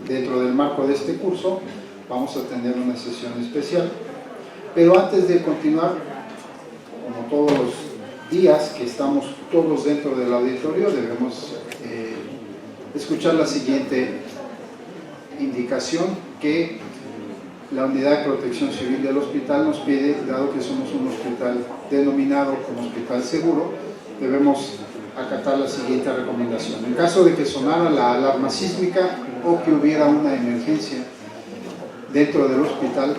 dentro del marco de este curso vamos a tener una sesión especial. Pero antes de continuar, como todos los días que estamos todos dentro del auditorio, debemos escuchar la siguiente indicación que la Unidad de Protección Civil del hospital nos pide, dado que somos un hospital denominado como hospital seguro, debemos acatar la siguiente recomendación. En caso de que sonara la alarma sísmica o que hubiera una emergencia dentro del hospital,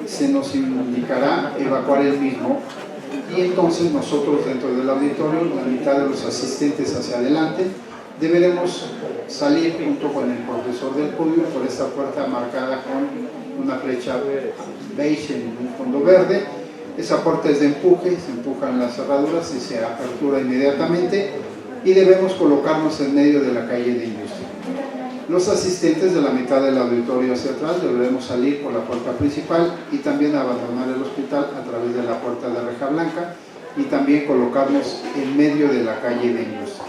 se nos indicará evacuar el mismo y entonces nosotros dentro del auditorio, la mitad de los asistentes hacia adelante, deberemos salir junto con el profesor del podio por esta puerta marcada con una flecha beige en un fondo verde. Esa puerta es de empuje, se empujan las cerraduras y se apertura inmediatamente y debemos colocarnos en medio de la calle de Industria. Los asistentes de la mitad del auditorio hacia atrás deberemos salir por la puerta principal y también abandonar el hospital a través de la puerta de reja blanca y también colocarnos en medio de la calle de Industria.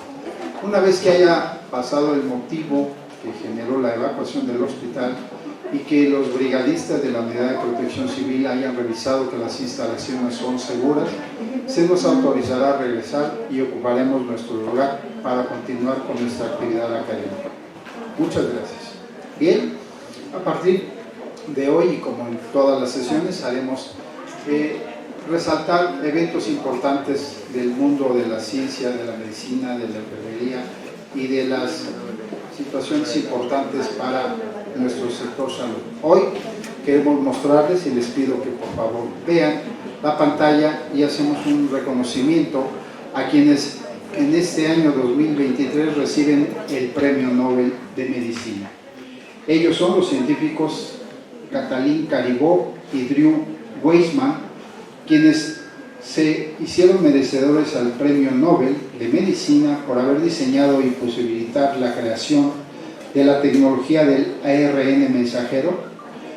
Una vez que haya pasado el motivo que generó la evacuación del hospital y que los brigadistas de la Unidad de Protección Civil hayan revisado que las instalaciones son seguras, se nos autorizará a regresar y ocuparemos nuestro lugar para continuar con nuestra actividad académica. Muchas gracias. Bien, a partir de hoy y como en todas las sesiones haremos resaltar eventos importantes del mundo de la ciencia, de la medicina, de la enfermería y de las situaciones importantes para nuestro sector salud. Hoy queremos mostrarles y les pido que por favor vean la pantalla y hacemos un reconocimiento a quienes en este año 2023 reciben el Premio Nobel de Medicina. Ellos son los científicos Katalin Karikó y Drew Weissman, quienes se hicieron merecedores al Premio Nobel de Medicina por haber diseñado y posibilitar la creación de la tecnología del ARN mensajero,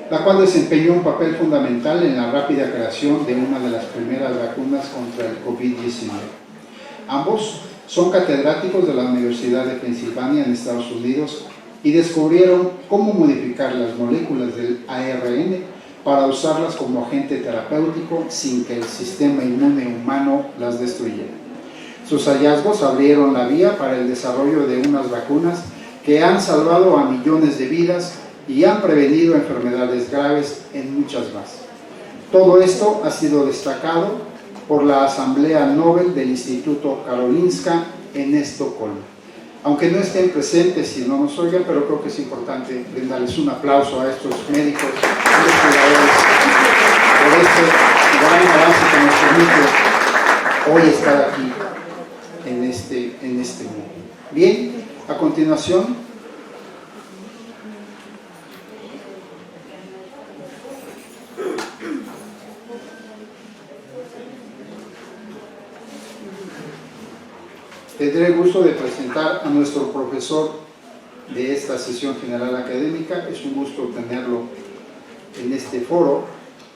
la cual desempeñó un papel fundamental en la rápida creación de una de las primeras vacunas contra el COVID-19. Ambos son catedráticos de la Universidad de Pensilvania en Estados Unidos y descubrieron cómo modificar las moléculas del ARN para usarlas como agente terapéutico sin que el sistema inmune humano las destruyera. Sus hallazgos abrieron la vía para el desarrollo de unas vacunas que han salvado a millones de vidas y han prevenido enfermedades graves en muchas más. Todo esto ha sido destacado por la Asamblea Nobel del Instituto Karolinska en Estocolmo. Aunque no estén presentes y no nos oigan, pero creo que es importante brindarles un aplauso a estos médicos y investigadores por este gran avance que nos permite hoy estar aquí en este mundo. Bien, a continuación tendré el gusto de presentar a nuestro profesor de esta sesión general académica. Es un gusto tenerlo en este foro.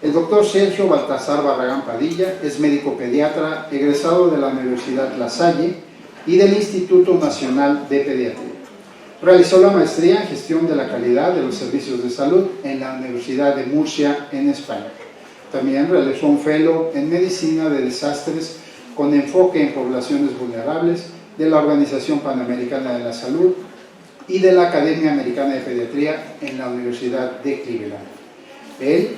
El doctor Sergio Baltasar Barragán Padilla es médico pediatra egresado de la Universidad La Salle y del Instituto Nacional de Pediatría. Realizó la maestría en gestión de la calidad de los servicios de salud en la Universidad de Murcia, en España. También realizó un fellow en medicina de desastres con enfoque en poblaciones vulnerables de la Organización Panamericana de la Salud y de la Academia Americana de Pediatría en la Universidad de Cleveland. Él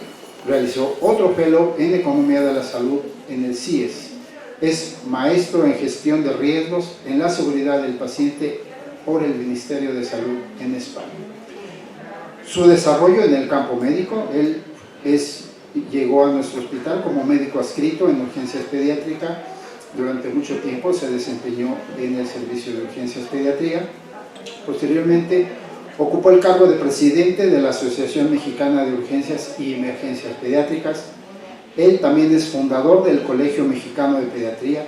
realizó otro fellow en Economía de la Salud en el CIES. Es maestro en gestión de riesgos en la seguridad del paciente por el Ministerio de Salud en España. Su desarrollo en el campo médico, él llegó a nuestro hospital como médico adscrito en urgencias pediátricas. Durante mucho tiempo se desempeñó en el servicio de urgencias pediatría. Posteriormente ocupó el cargo de presidente de la Asociación Mexicana de Urgencias y Emergencias Pediátricas. Él también es fundador del Colegio Mexicano de Pediatría,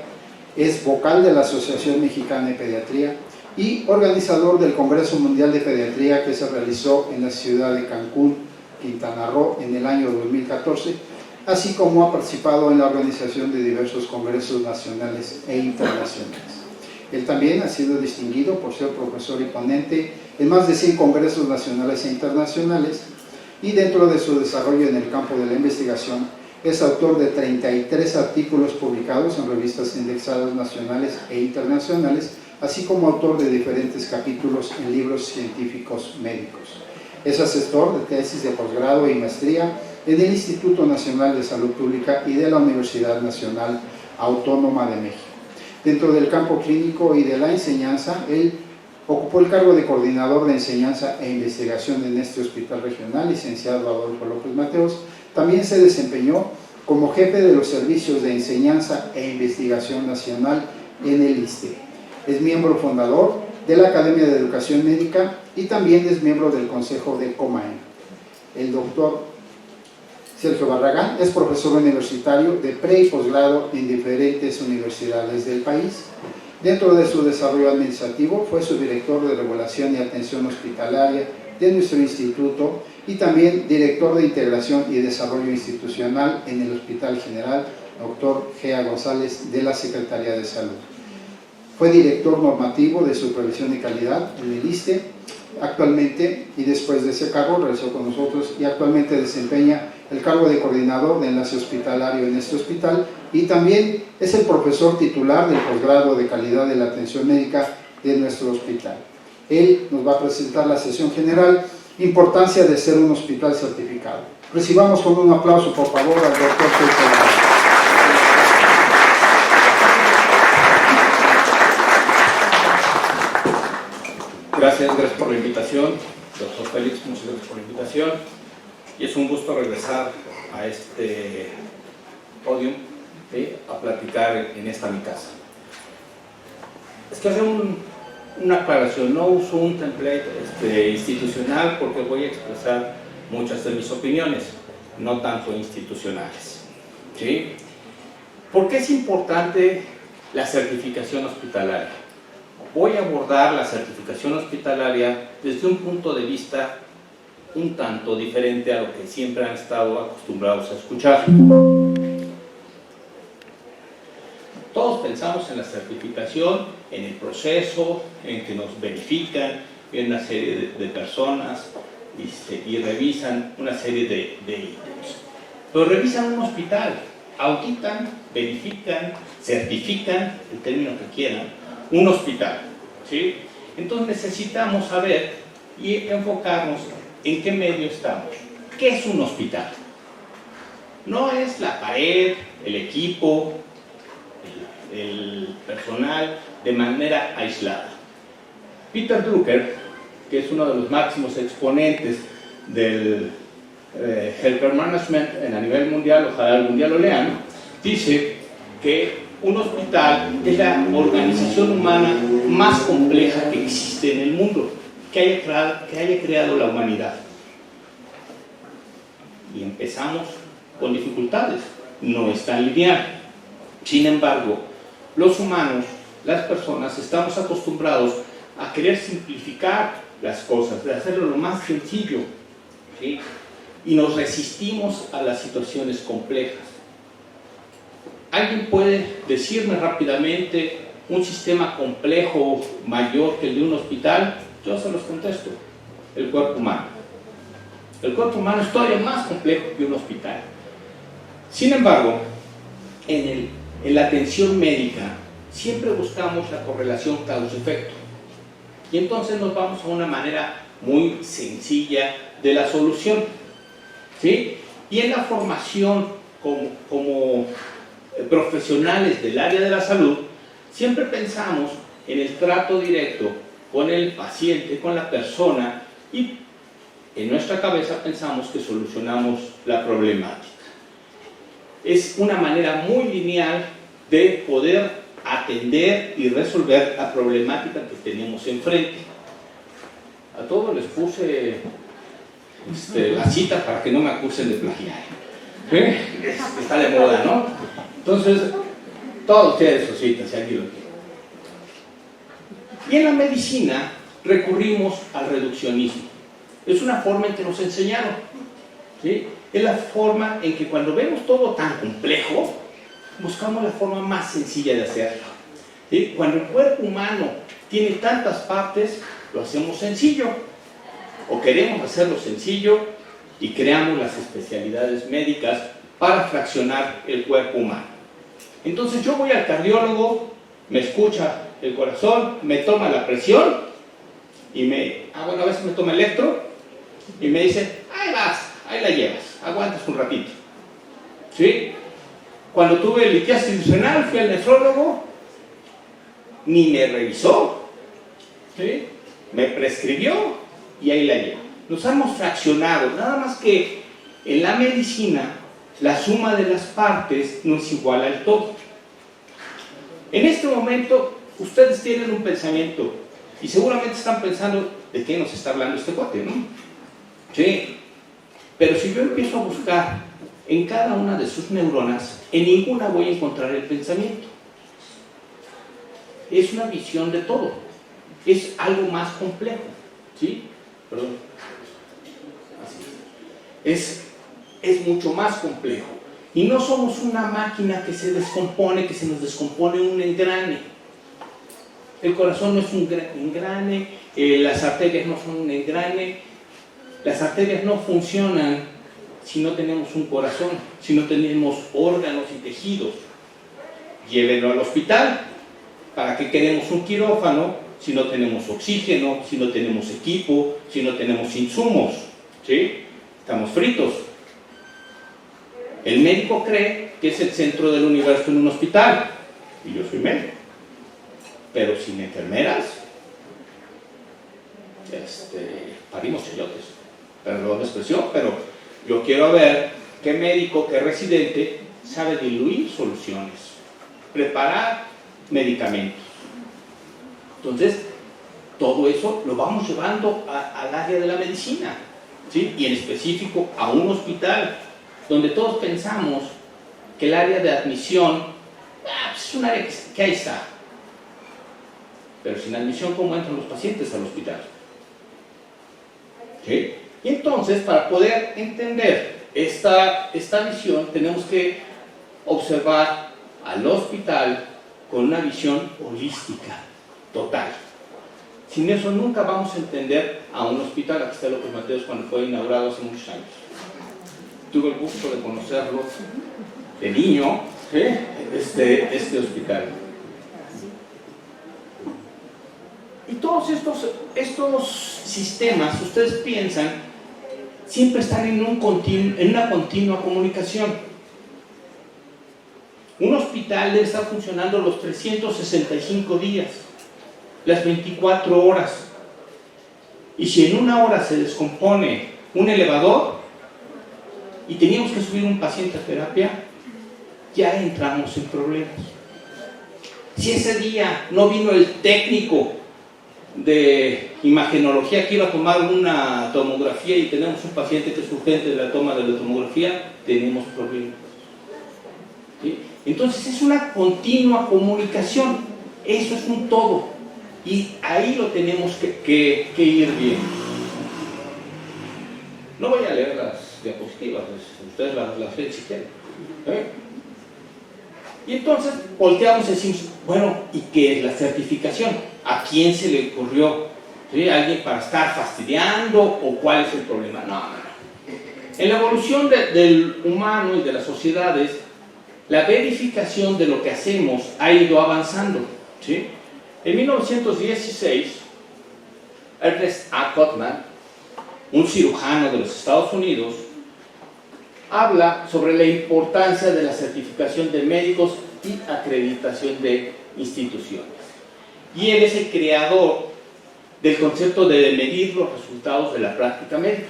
es vocal de la Asociación Mexicana de Pediatría y organizador del Congreso Mundial de Pediatría que se realizó en la ciudad de Cancún, Quintana Roo, en el año 2014, así como ha participado en la organización de diversos congresos nacionales e internacionales. Él también ha sido distinguido por ser profesor y ponente en más de 100 congresos nacionales e internacionales, y dentro de su desarrollo en el campo de la investigación es autor de 33 artículos publicados en revistas indexadas nacionales e internacionales, así como autor de diferentes capítulos en libros científicos médicos. Es asesor de tesis de posgrado y maestría en el Instituto Nacional de Salud Pública y de la Universidad Nacional Autónoma de México. Dentro del campo clínico y de la enseñanza, él ocupó el cargo de coordinador de enseñanza e investigación en este hospital regional, licenciado Adolfo López Mateos. También se desempeñó como jefe de los servicios de enseñanza e investigación nacional en el ISSSTE. Es miembro fundador de la Academia de Educación Médica y también es miembro del Consejo de COMAEM. El doctor Sergio Barragán es profesor universitario de pre y posgrado en diferentes universidades del país. Dentro de su desarrollo administrativo fue subdirector de regulación y atención hospitalaria de nuestro instituto y también director de integración y desarrollo institucional en el Hospital General Dr. Gea González de la Secretaría de Salud. Fue director normativo de supervisión y calidad en el ISSSTE actualmente, y después de ese cargo regresó con nosotros y actualmente desempeña el cargo de coordinador de enlace hospitalario en este hospital, y también es el profesor titular del posgrado de calidad de la atención médica de nuestro hospital. Él nos va a presentar la sesión general, importancia de ser un hospital certificado. Recibamos con un aplauso, por favor, al doctor César. Gracias por la invitación, doctor Félix, muchas gracias por la invitación, y es un gusto regresar a este podio, a platicar en esta mi casa. Es que hacer una aclaración, no uso un template institucional porque voy a expresar muchas de mis opiniones, no tanto institucionales, ¿sí? ¿Por qué es importante la certificación hospitalaria? Voy a abordar la certificación hospitalaria desde un punto de vista un tanto diferente a lo que siempre han estado acostumbrados a escuchar. Todos pensamos en la certificación, en el proceso, en que nos verifican, en una serie de personas y revisan una serie de ítems. Pero revisan un hospital, auditan, verifican, certifican, el término que quieran, un hospital, ¿sí? Entonces necesitamos saber y enfocarnos en qué medio estamos. ¿Qué es un hospital? No es la pared, el equipo, el personal de manera aislada. Peter Drucker, que es uno de los máximos exponentes del healthcare management a nivel mundial, ojalá algún día lo lean, dice que un hospital es la organización humana más compleja que existe en el mundo, que haya creado la humanidad. Y empezamos con dificultades, no es tan lineal. Sin embargo, los humanos, las personas, estamos acostumbrados a querer simplificar las cosas, de hacerlo lo más sencillo, ¿sí? Y nos resistimos a las situaciones complejas. ¿Alguien puede decirme rápidamente un sistema complejo mayor que el de un hospital? Yo se los contesto: el cuerpo humano. El cuerpo humano es todavía más complejo que un hospital. Sin embargo, en la atención médica siempre buscamos la correlación causa-efecto. Y entonces nos vamos a una manera muy sencilla de la solución, ¿sí? Y en la formación como profesionales del área de la salud, siempre pensamos en el trato directo con el paciente, con la persona, y en nuestra cabeza pensamos que solucionamos la problemática. Es una manera muy lineal de poder atender y resolver la problemática que tenemos enfrente. A todos les puse la cita para que no me acusen de plagiar. Está de moda, ¿no? Entonces, todos tienen sus citas, y aquí lo tienen. Y en la medicina recurrimos al reduccionismo. Es una forma en que nos enseñaron, ¿sí? Es la forma en que cuando vemos todo tan complejo, buscamos la forma más sencilla de hacerlo, ¿sí? Cuando el cuerpo humano tiene tantas partes, lo hacemos sencillo, o queremos hacerlo sencillo y creamos las especialidades médicas para fraccionar el cuerpo humano. Entonces yo voy al cardiólogo, me escucha el corazón, me toma la presión y a veces me toma electro y me dice, ahí vas, ahí la llevas, aguantas un ratito. ¿Sí? Cuando tuve litiasis renal, fui al nefrólogo, ni me revisó, ¿sí? Me prescribió y ahí la llevo. Nos hemos fraccionado, nada más que en la medicina la suma de las partes no es igual al todo. En este momento ustedes tienen un pensamiento y seguramente están pensando de qué nos está hablando este cuate, ¿no? Sí, pero si yo empiezo a buscar en cada una de sus neuronas, en ninguna voy a encontrar el pensamiento. Es una visión de todo, es algo más complejo, ¿sí? Perdón. Así es mucho más complejo. Y no somos una máquina que se descompone, que se nos descompone un engrane. El corazón no es un engrane, las arterias no son un engrane. Las arterias no funcionan si no tenemos un corazón, si no tenemos órganos y tejidos. Llévenlo al hospital. ¿Para qué queremos un quirófano si no tenemos oxígeno, si no tenemos equipo, si no tenemos insumos? ¿Sí? Estamos fritos. El médico cree que es el centro del universo en un hospital, y yo soy médico, pero sin enfermeras, parimos chayotes, perdón la expresión, pero yo quiero ver qué médico, qué residente sabe diluir soluciones, preparar medicamentos. Entonces, todo eso lo vamos llevando al área de la medicina, ¿sí? Y en específico a un hospital, donde todos pensamos que el área de admisión es un área que ahí está. Pero sin admisión, ¿cómo entran los pacientes al hospital? ¿Sí? Y entonces, para poder entender esta visión, tenemos que observar al hospital con una visión holística, total. Sin eso nunca vamos a entender a un hospital. Aquí está López Mateos cuando fue inaugurado hace muchos años. Tuve el gusto de conocerlo de niño, ¿sí? este hospital. Y todos estos sistemas, ustedes piensan, siempre están en una continua comunicación. Un hospital debe estar funcionando los 365 días, las 24 horas. Y si en una hora se descompone un elevador y teníamos que subir un paciente a terapia, ya entramos en problemas. Si ese día no vino el técnico de imagenología que iba a tomar una tomografía y tenemos un paciente que es urgente de la toma de la tomografía, tenemos problemas. ¿Sí? Entonces es una continua comunicación, eso es un todo, y ahí lo tenemos que ir viendo. No voy a leer las diapositivas, ustedes las leen si quieren. Y entonces volteamos y decimos, bueno, ¿y qué es la certificación? ¿A quién se le ocurrió? ¿Sí? ¿Alguien para estar fastidiando o cuál es el problema? No. En la evolución del humano y de las sociedades, la verificación de lo que hacemos ha ido avanzando, ¿sí? En 1916, Ernest A. Gottman, un cirujano de los Estados Unidos, habla sobre la importancia de la certificación de médicos y acreditación de instituciones. Y él es el creador del concepto de medir los resultados de la práctica médica.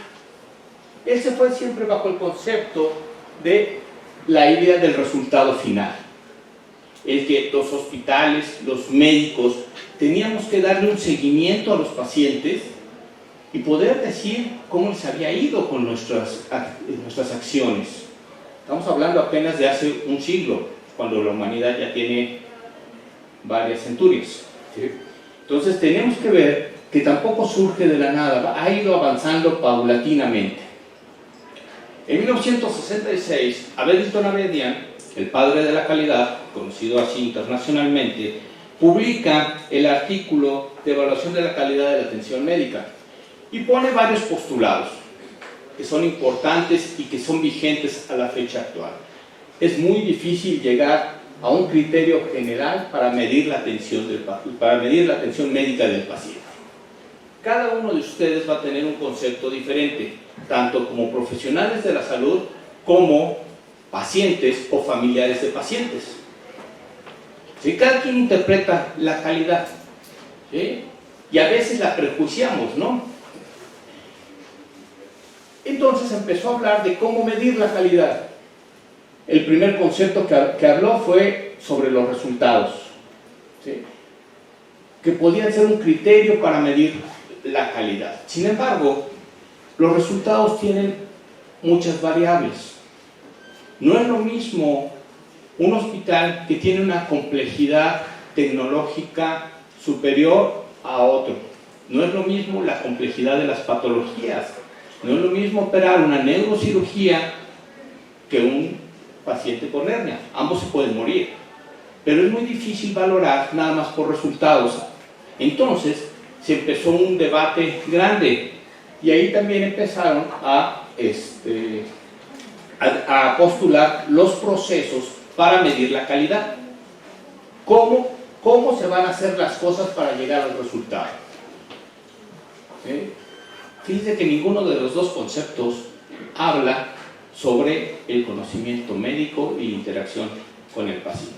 Él se fue siempre bajo el concepto de la idea del resultado final. El que los hospitales, los médicos, teníamos que darle un seguimiento a los pacientes y poder decir cómo les había ido con nuestras acciones. Estamos hablando apenas de hace un siglo, cuando la humanidad ya tiene varias centurias, ¿sí? Entonces tenemos que ver que tampoco surge de la nada, ha ido avanzando paulatinamente. En 1966, Abel Navedian, el padre de la calidad, conocido así internacionalmente, publica el artículo de evaluación de la calidad de la atención médica y pone varios postulados que son importantes y que son vigentes a la fecha actual. Es muy difícil llegar a un criterio general para medir la atención médica del paciente. Cada uno de ustedes va a tener un concepto diferente, tanto como profesionales de la salud como pacientes o familiares de pacientes. ¿Sí? Cada quien interpreta la calidad, ¿sí? Y a veces la prejuiciamos, ¿no? Entonces empezó a hablar de cómo medir la calidad. El primer concepto que habló fue sobre los resultados, ¿sí? Que podían ser un criterio para medir la calidad. Sin embargo, los resultados tienen muchas variables. No es lo mismo un hospital que tiene una complejidad tecnológica superior a otro. No es lo mismo la complejidad de las patologías. No es lo mismo operar una neurocirugía que un paciente con hernia. Ambos se pueden morir. Pero es muy difícil valorar nada más por resultados. Entonces, se empezó un debate grande y ahí también empezaron a postular los procesos para medir la calidad. ¿Cómo se van a hacer las cosas para llegar al resultado? Fíjense que ninguno de los dos conceptos habla sobre el conocimiento médico y la interacción con el paciente.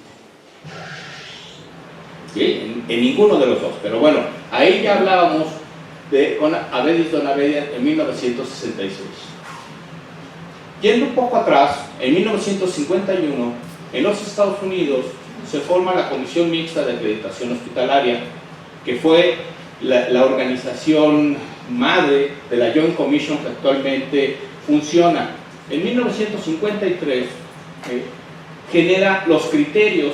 ¿Sí? En ninguno de los dos, pero bueno, ahí ya hablábamos con Avedis Donavedia en 1966. Yendo un poco atrás, en 1951, en los Estados Unidos se forma la Comisión Mixta de Acreditación Hospitalaria, que fue la organización madre de la Joint Commission que actualmente funciona. En 1953 genera los criterios,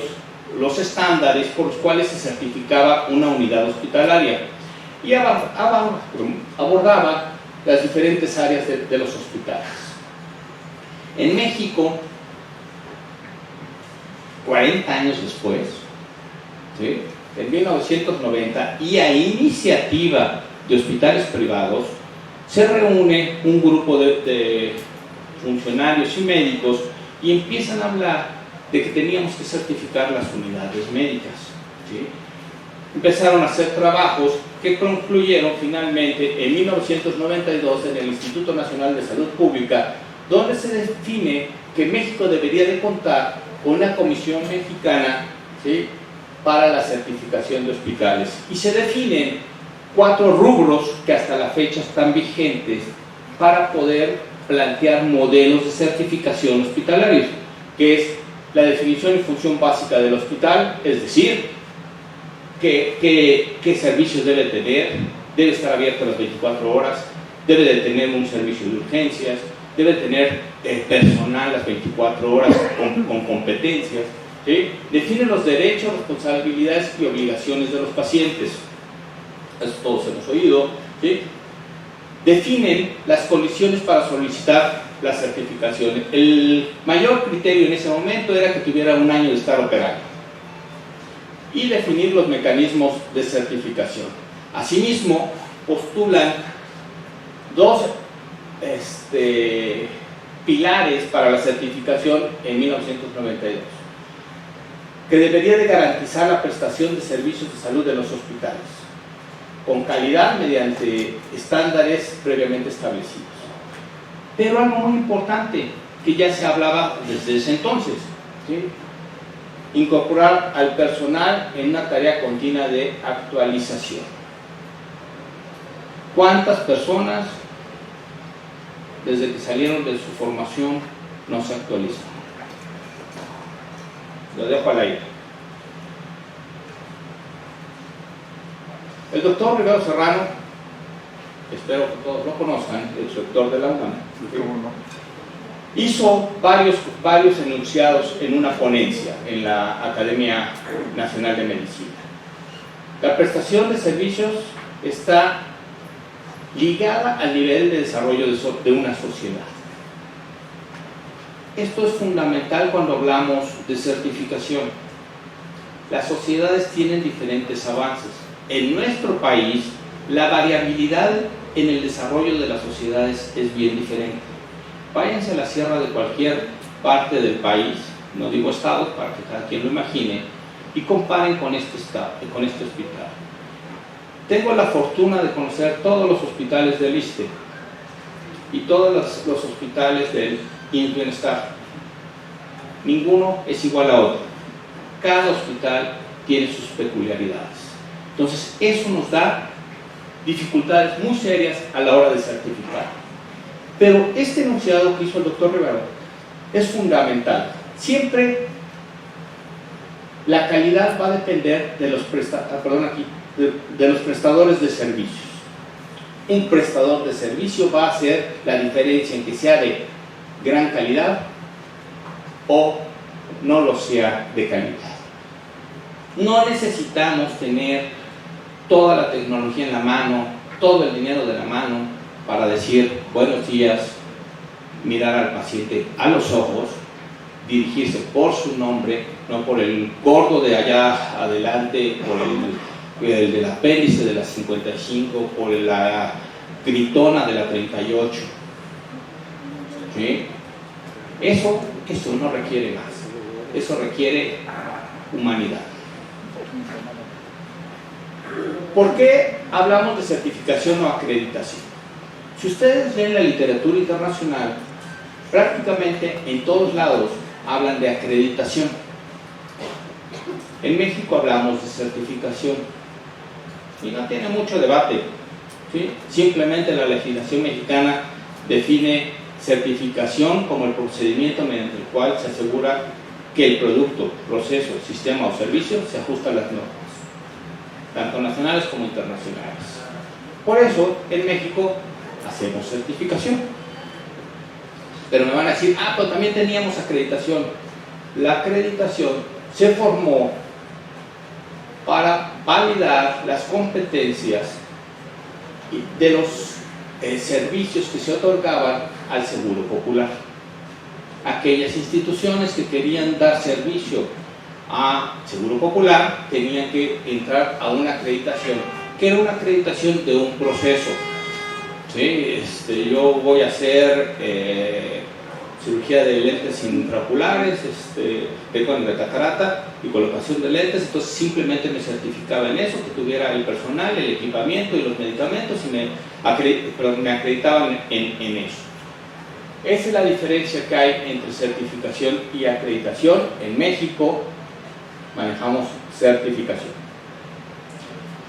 los estándares por los cuales se certificaba una unidad hospitalaria y abordaba las diferentes áreas de los hospitales. En México, 40 años después, ¿sí?, en 1990, y a iniciativa de hospitales privados, se reúne un grupo de funcionarios y médicos y empiezan a hablar de que teníamos que certificar las unidades médicas, ¿sí? Empezaron a hacer trabajos que concluyeron finalmente en 1992 en el Instituto Nacional de Salud Pública, donde se define que México debería de contar con una comisión mexicana, ¿sí?, para la certificación de hospitales, y se definen 4 rubros que hasta la fecha están vigentes para poder plantear modelos de certificación hospitalarios, que es la definición y función básica del hospital, es decir, qué servicios debe tener, debe estar abierto las 24 horas, debe de tener un servicio de urgencias, debe tener personal las 24 horas con competencias, ¿sí? Define los derechos, responsabilidades y obligaciones de los pacientes. Eso todos hemos oído, ¿sí? Definen las condiciones para solicitar la certificación. El mayor criterio en ese momento era que tuviera 1 año de estar operando. Y definir los mecanismos de certificación. Asimismo, postulan 2 pilares para la certificación en 1992, que debería de garantizar la prestación de servicios de salud en los hospitales, con calidad mediante estándares previamente establecidos. Pero algo muy importante, que ya se hablaba desde ese entonces, ¿sí?, incorporar al personal en una tarea continua de actualización. ¿Cuántas personas desde que salieron de su formación no se actualizan? Lo dejo al aire. El doctor Rivero Serrano, espero que todos lo conozcan, el rector de la UNAM, hizo varios enunciados en una ponencia en la Academia Nacional de Medicina. La prestación de servicios está ligada al nivel de desarrollo de una sociedad. Esto es fundamental cuando hablamos de certificación. las sociedades tienen diferentes avances. En nuestro país, la variabilidad en el desarrollo de las sociedades es bien diferente. Váyanse a la sierra de cualquier parte del país, no digo estados para que cada quien lo imagine, y comparen con este hospital. Tengo la fortuna de conocer todos los hospitales del ISSSTE y todos los hospitales del IMSS Bienestar. Ninguno es igual a otro. Cada hospital tiene sus peculiaridades. Entonces, eso nos da dificultades muy serias a la hora de certificar. Pero este enunciado que hizo el doctor Rivero es fundamental. Siempre la calidad va a depender de los prestadores de servicios. Un prestador de servicio va a hacer la diferencia en que sea de gran calidad o no lo sea de calidad. No necesitamos tener toda la tecnología en la mano, todo el dinero de la mano para decir buenos días, mirar al paciente a los ojos, dirigirse por su nombre, no por el gordo de allá adelante, por el del apéndice de la 55, por la gritona de la 38. ¿Sí? Eso no requiere más, eso requiere humanidad. ¿Por qué hablamos de certificación o acreditación? Si ustedes leen la literatura internacional, prácticamente en todos lados hablan de acreditación. En México hablamos de certificación y no tiene mucho debate, ¿sí? Simplemente la legislación mexicana define certificación como el procedimiento mediante el cual se asegura que el producto, proceso, sistema o servicio se ajusta a las normas, tanto nacionales como internacionales. Por eso, en México hacemos certificación. Pero me van a decir, pero también teníamos acreditación. La acreditación se formó para validar las competencias de los servicios que se otorgaban al Seguro Popular. Aquellas instituciones que querían dar servicio a Seguro Popular tenían que entrar a una acreditación, que era una acreditación de un proceso. ¿Sí? Yo voy a hacer cirugía de lentes intraoculares, de catarata y colocación de lentes, entonces simplemente me certificaba en eso, que tuviera el personal, el equipamiento y los medicamentos y me acreditaban en eso. Esa es la diferencia que hay entre certificación y acreditación. En México manejamos certificación.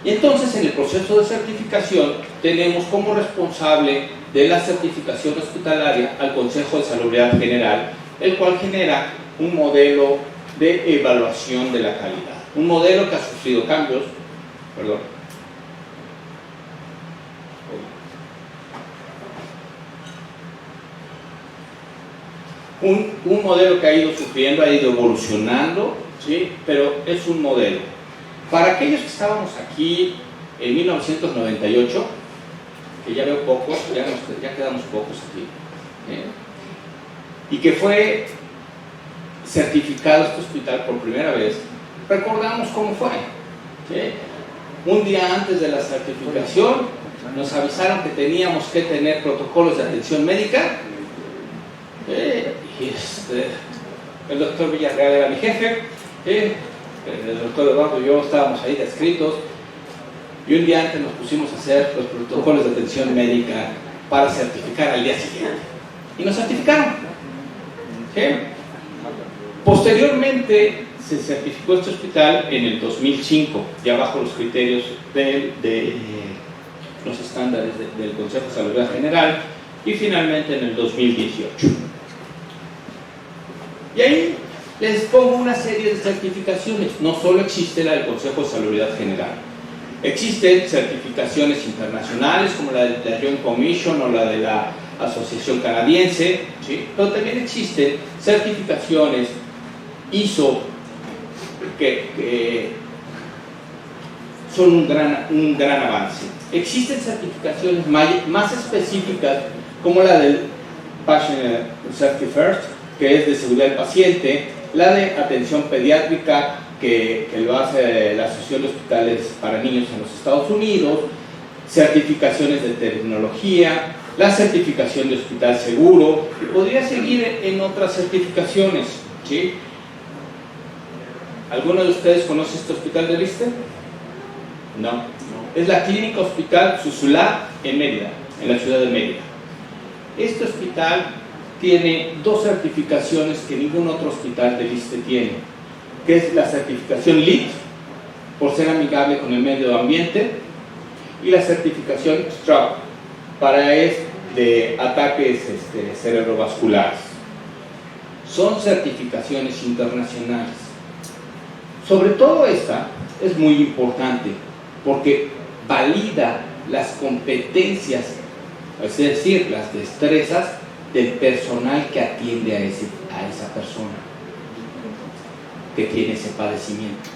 Y entonces en el proceso de certificación tenemos como responsable de la certificación hospitalaria al Consejo de Salubridad General, el cual genera un modelo de evaluación de la calidad. Un modelo que ha sufrido cambios, un modelo que ha ido sufriendo, ha ido evolucionando, ¿sí? Pero es un modelo. Para aquellos que estábamos aquí en 1998, que ya veo pocos, ya quedamos pocos aquí, y que fue certificado este hospital por primera vez, recordamos cómo fue. ¿Sí? Un día antes de la certificación nos avisaron que teníamos que tener protocolos de atención médica, y el doctor Villarreal era mi jefe, el doctor Eduardo y yo estábamos ahí descritos, y un día antes nos pusimos a hacer los protocolos de atención médica para certificar al día siguiente, y nos certificaron. ¿Sí? Posteriormente se certificó este hospital en el 2005, ya bajo los criterios de los estándares del Consejo de Salubridad General, y finalmente en el 2018. Y ahí les pongo una serie de certificaciones. No solo existe la del Consejo de Salubridad General, existen certificaciones internacionales como la de la Joint Commission o la de la Asociación Canadiense, ¿sí? Pero también existen certificaciones ISO que son un gran avance. Existen certificaciones más específicas como la del Patient Safety First, que es de seguridad del paciente, la de atención pediátrica, que lo hace la Asociación de Hospitales para Niños en los Estados Unidos, certificaciones de tecnología, la certificación de hospital seguro, y podría seguir en otras certificaciones, ¿sí? ¿Alguno de ustedes conoce este hospital de Liste? No. Es la Clínica Hospital Susulá en Mérida, en la ciudad de Mérida. Este hospital tiene dos certificaciones que ningún otro hospital de Liste tiene, que es la certificación LEED, por ser amigable con el medio ambiente, y la certificación STRAP, para de ataques cerebrovasculares. Son certificaciones internacionales. Sobre todo esta es muy importante porque valida las competencias, es decir, las destrezas del personal que atiende a esa persona que tiene ese padecimiento,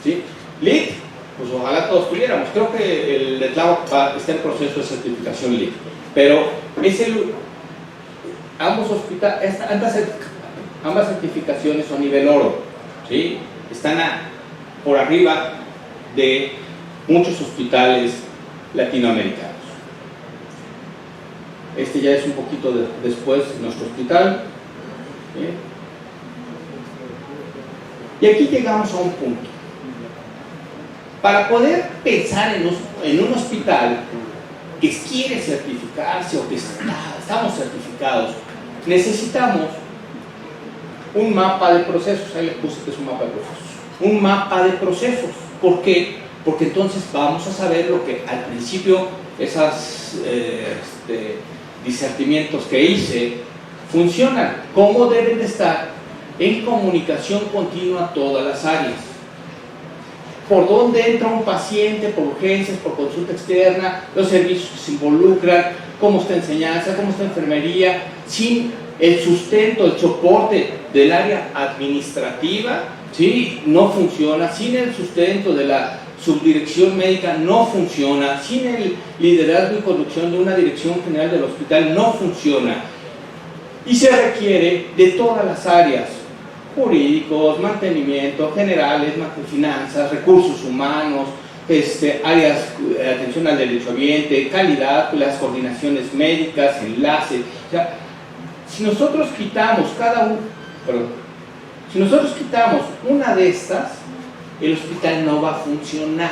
¿sí? LEED, pues ojalá todos tuviéramos. Creo que el de Tláhuac está en proceso de certificación LEED, pero ambas certificaciones son nivel oro, ¿sí? Están por arriba de muchos hospitales latinoamericanos. Este ya es un poquito después nuestro hospital, ¿sí? Y aquí llegamos a un punto. Para poder pensar en un hospital que quiere certificarse o que estamos certificados, necesitamos un mapa de procesos. Ahí les puse que es un mapa de procesos. Un mapa de procesos. ¿Por qué? Porque entonces vamos a saber lo que al principio esos discernimientos que hice funcionan, cómo deben de estar en comunicación continua todas las áreas. Por dónde entra un paciente, por urgencias, por consulta externa, los servicios que se involucran, cómo está enseñanza, cómo está enfermería, sin el sustento, el soporte del área administrativa, ¿sí? No funciona, sin el sustento de la subdirección médica no funciona, sin el liderazgo y conducción de una dirección general del hospital no funciona, y se requiere de todas las áreas: jurídicos, mantenimiento, generales, finanzas, recursos humanos, áreas de atención al derecho ambiente, calidad, las coordinaciones médicas, enlaces. O sea, si nosotros quitamos una de estas, el hospital no va a funcionar.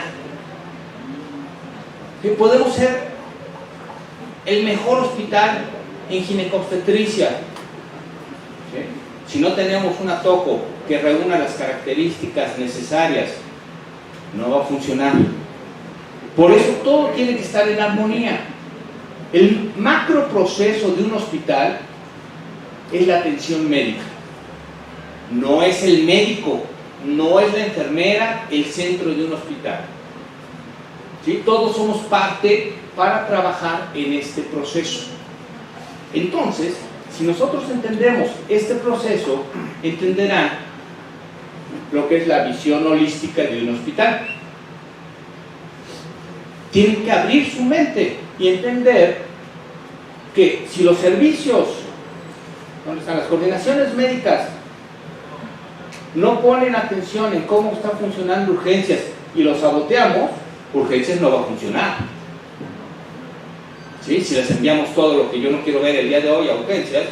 Que podemos ser el mejor hospital en ginecobstetricia, ¿sí? Si no tenemos una TOCO que reúna las características necesarias, no va a funcionar. Por eso todo tiene que estar en armonía. El macro proceso de un hospital es la atención médica. No es el médico, no es la enfermera el centro de un hospital, ¿sí? Todos somos parte para trabajar en este proceso. Entonces, si nosotros entendemos este proceso, entenderán lo que es la visión holística de un hospital. Tienen que abrir su mente y entender que si los servicios, ¿dónde están las coordinaciones médicas? No ponen atención en cómo están funcionando urgencias y los saboteamos, urgencias no va a funcionar. ¿Sí? Si les enviamos todo lo que yo no quiero ver el día de hoy a urgencias,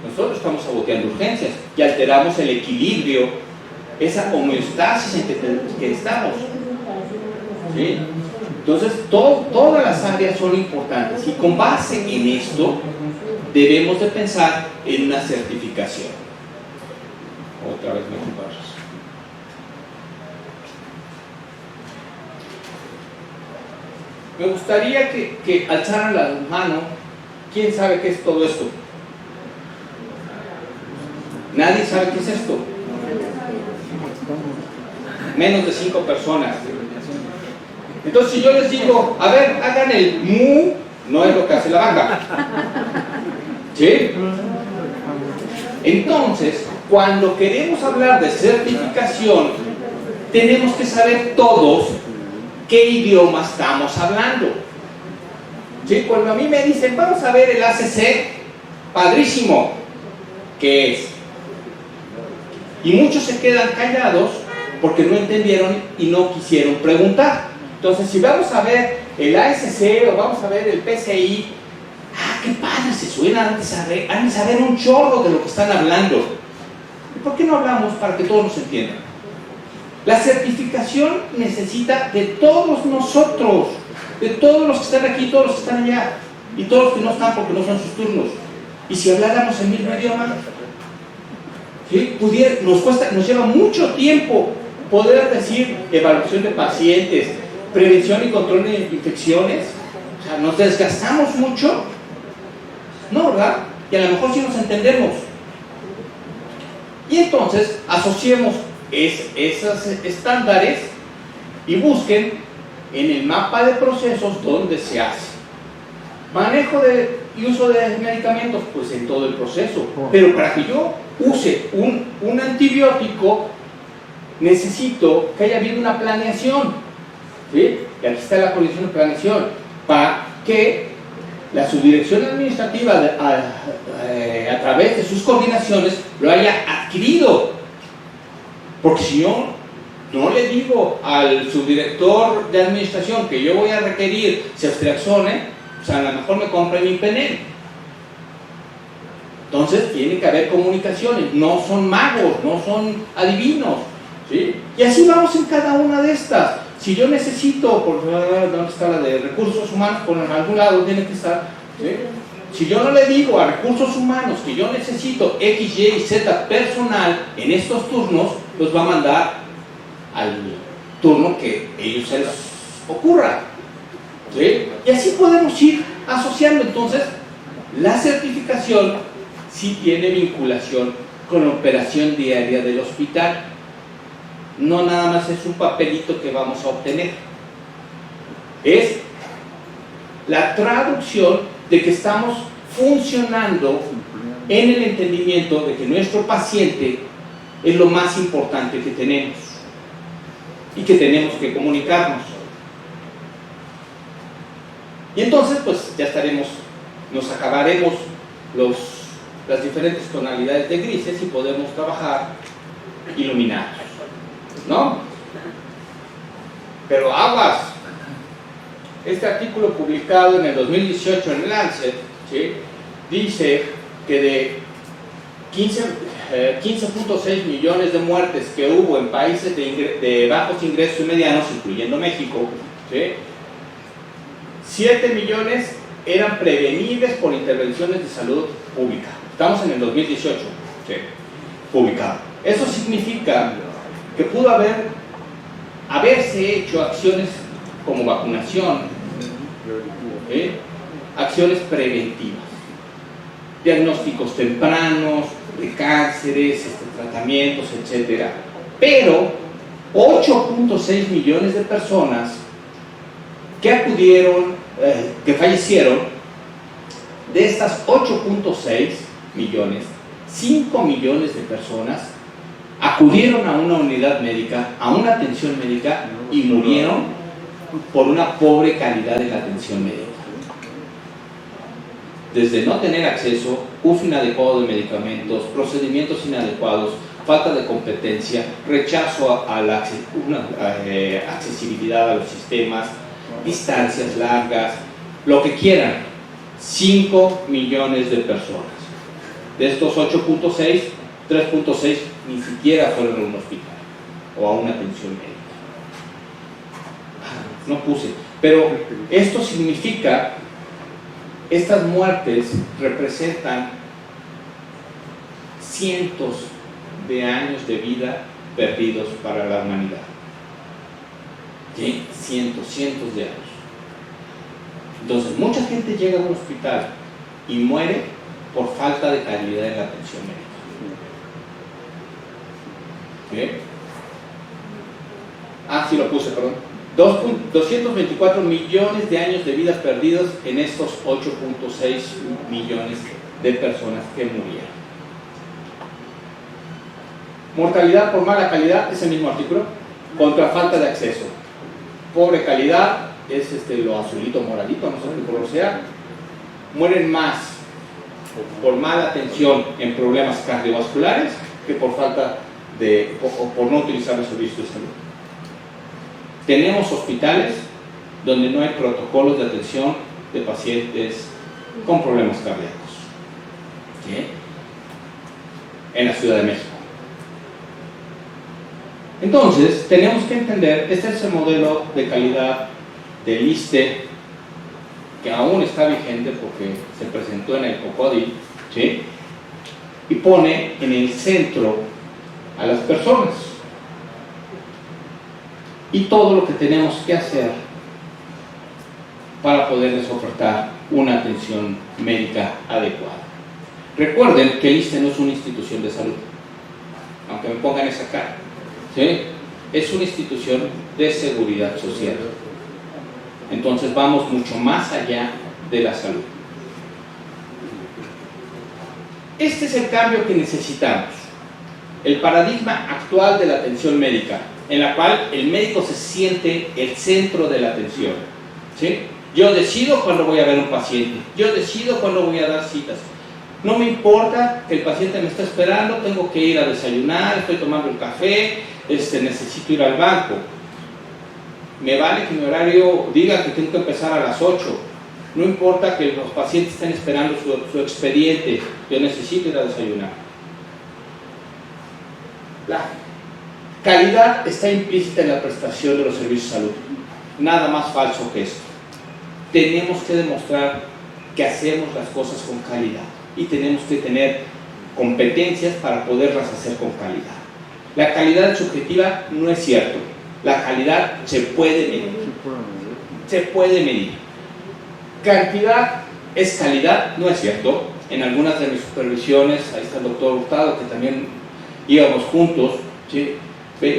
nosotros estamos saboteando urgencias y alteramos el equilibrio, esa homeostasis en que estamos. ¿Sí? Entonces, todas las áreas son importantes y con base en esto debemos de pensar en una certificación. Otra vez me comparas. Me gustaría que alzaran la mano. ¿Quién sabe qué es todo esto? Nadie sabe qué es esto. Menos de 5 personas. Entonces, si yo les digo, a ver, hagan el mu, no es lo que hace la banda. ¿Sí? Entonces, cuando queremos hablar de certificación, tenemos que saber todos qué idioma estamos hablando. ¿Sí? Cuando a mí me dicen, vamos a ver el ACC, padrísimo, ¿qué es? Y muchos se quedan callados porque no entendieron y no quisieron preguntar. Entonces, si vamos a ver el ASC o vamos a ver el PCI, qué padre se suena, han de saber un chorro de lo que están hablando. ¿Y por qué no hablamos para que todos nos entiendan? La certificación necesita de todos nosotros, de todos los que están aquí, todos los que están allá, y todos los que no están porque no son sus turnos. Y si habláramos el mismo idioma, ¿sí? Nos lleva mucho tiempo poder decir evaluación de pacientes, prevención y control de infecciones. O sea, nos desgastamos mucho, ¿no, verdad? Y a lo mejor sí nos entendemos. Y entonces asociemos esos estándares y busquen en el mapa de procesos dónde se hace. Manejo y uso de medicamentos, pues en todo el proceso. Pero para que yo use un antibiótico, necesito que haya habido una planeación. ¿Sí? Y aquí está la coordinación de planeación. Para que la subdirección administrativa, a través de sus coordinaciones, lo haya adquirido. Porque si yo no le digo al subdirector de administración que yo voy a requerir ceftriaxone, pues a lo mejor me compra mi Impenel. Entonces tiene que haber comunicaciones, no son magos, no son adivinos, ¿sí? Y así vamos en cada una de estas. Si yo necesito, ¿dónde está la de recursos humanos? Por algún lado tiene que estar, ¿sí? Si yo no le digo a recursos humanos que yo necesito X, Y y Z personal en estos turnos, los va a mandar al turno que a ellos se les ocurra, ¿sí? Y así podemos ir asociando. Entonces, la certificación sí tiene vinculación con la operación diaria del hospital. No nada más es un papelito que vamos a obtener. Es la traducción de que estamos funcionando en el entendimiento de que nuestro paciente es lo más importante que tenemos y que tenemos que comunicarnos. Y entonces pues ya nos acabaremos las diferentes tonalidades de grises y podemos trabajar iluminados, ¿no? Pero aguas. Este artículo publicado en el 2018 en Lancet, ¿sí?, dice que de 15.6 millones de muertes que hubo en países de bajos ingresos y medianos, incluyendo México, ¿sí?, 7 millones eran prevenibles por intervenciones de salud pública. Estamos en el 2018, ¿sí?, publicado. Eso significa que pudo haberse hecho acciones como vacunación, acciones preventivas, diagnósticos tempranos de cánceres, tratamientos, etc. Pero 8.6 millones de personas que acudieron, que fallecieron, de estas 8.6 millones, 5 millones de personas acudieron a una unidad médica, a una atención médica, y murieron por una pobre calidad de la atención médica. Desde no tener acceso, uso inadecuado de medicamentos, procedimientos inadecuados, falta de competencia, rechazo a la accesibilidad a los sistemas, distancias largas, lo que quieran. 5 millones de personas. De estos 8.6, 3.6 ni siquiera fueron a un hospital o a una atención médica. No puse, pero esto significa, estas muertes representan cientos de años de vida perdidos para la humanidad. ¿Sí? Cientos de años. Entonces, mucha gente llega a un hospital y muere por falta de calidad en la atención médica. ¿Sí? Sí lo puse, perdón. 224 millones de años de vidas perdidos en estos 8.6 millones de personas que murieron. Mortalidad por mala calidad, ese mismo artículo, contra falta de acceso. Pobre calidad es lo azulito moradito, no sé qué color sea. Mueren más por mala atención en problemas cardiovasculares que por falta o por no utilizar los servicios de salud. Tenemos hospitales donde no hay protocolos de atención de pacientes con problemas cardíacos, ¿sí? En la Ciudad de México. Entonces, tenemos que entender, este es el modelo de calidad del ISSSTE, que aún está vigente porque se presentó en el COCODI, ¿sí? Y pone en el centro a las personas y todo lo que tenemos que hacer para poderles ofertar una atención médica adecuada. Recuerden que el ISSSTE no es una institución de salud, aunque me pongan esa cara, ¿sí? Es una institución de seguridad social. Entonces vamos mucho más allá de la salud. Este es el cambio que necesitamos. El paradigma actual de la atención médica, en la cual el médico se siente el centro de la atención, ¿sí? Yo decido cuándo voy a ver a un paciente, yo decido cuándo voy a dar citas. No me importa que el paciente me está esperando, tengo que ir a desayunar, estoy tomando el café, necesito ir al banco. Me vale que mi horario diga que tengo que empezar a las 8. No importa que los pacientes estén esperando su expediente, yo necesito ir a desayunar. La calidad está implícita en la prestación de los servicios de salud. Nada más falso que esto. Tenemos que demostrar que hacemos las cosas con calidad y tenemos que tener competencias para poderlas hacer con calidad. La calidad subjetiva no es cierto. La calidad se puede medir. Se puede medir. Cantidad es calidad, no es cierto. En algunas de mis supervisiones, ahí está el doctor Hurtado, que también íbamos juntos, ¿sí?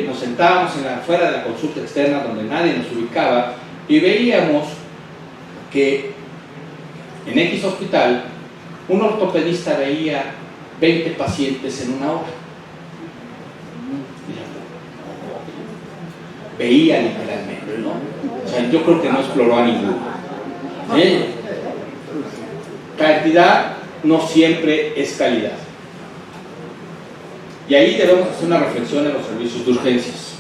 Nos sentábamos afuera de la consulta externa donde nadie nos ubicaba y veíamos que en X hospital un ortopedista veía 20 pacientes en una hora. Veía literalmente, ¿no? O sea, yo creo que no exploró a ninguno. Cantidad no siempre es calidad. Y ahí debemos hacer una reflexión en los servicios de urgencias.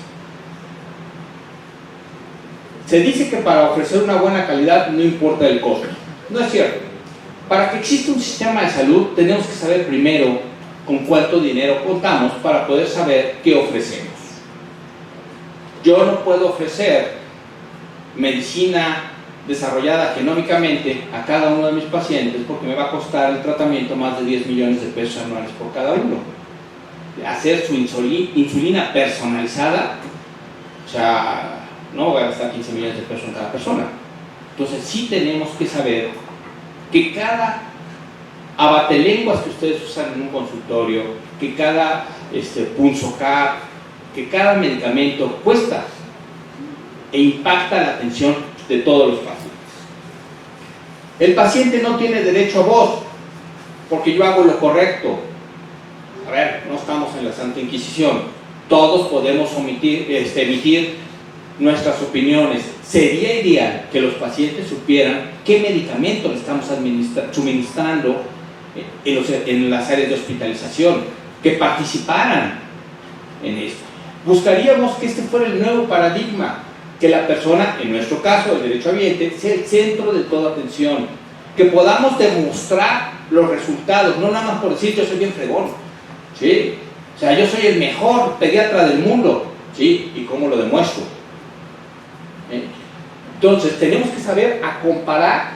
Se dice que para ofrecer una buena calidad no importa el costo. No es cierto. Para que exista un sistema de salud tenemos que saber primero con cuánto dinero contamos para poder saber qué ofrecemos. Yo no puedo ofrecer medicina desarrollada genómicamente a cada uno de mis pacientes porque me va a costar el tratamiento más de 10 millones de pesos anuales por cada uno. Hacer su insulina personalizada, o sea, no voy a gastar 15 millones de pesos en cada persona. Entonces sí tenemos que saber que cada abatelenguas que ustedes usan en un consultorio, que cada punzocar, que cada medicamento cuesta e impacta la atención de todos los pacientes. El paciente no tiene derecho a voz porque yo hago lo correcto. A ver, no estamos en la Santa Inquisición. Todos podemos emitir nuestras opiniones. Sería ideal que los pacientes supieran qué medicamento le estamos suministrando en las áreas de hospitalización, que participaran en esto. Buscaríamos que este fuera el nuevo paradigma, que la persona, en nuestro caso, el derechohabiente, sea el centro de toda atención, que podamos demostrar los resultados, no nada más por decir yo soy bien fregón, ¿sí? O sea, yo soy el mejor pediatra del mundo, ¿sí? ¿Y cómo lo demuestro? Entonces, tenemos que saber a comparar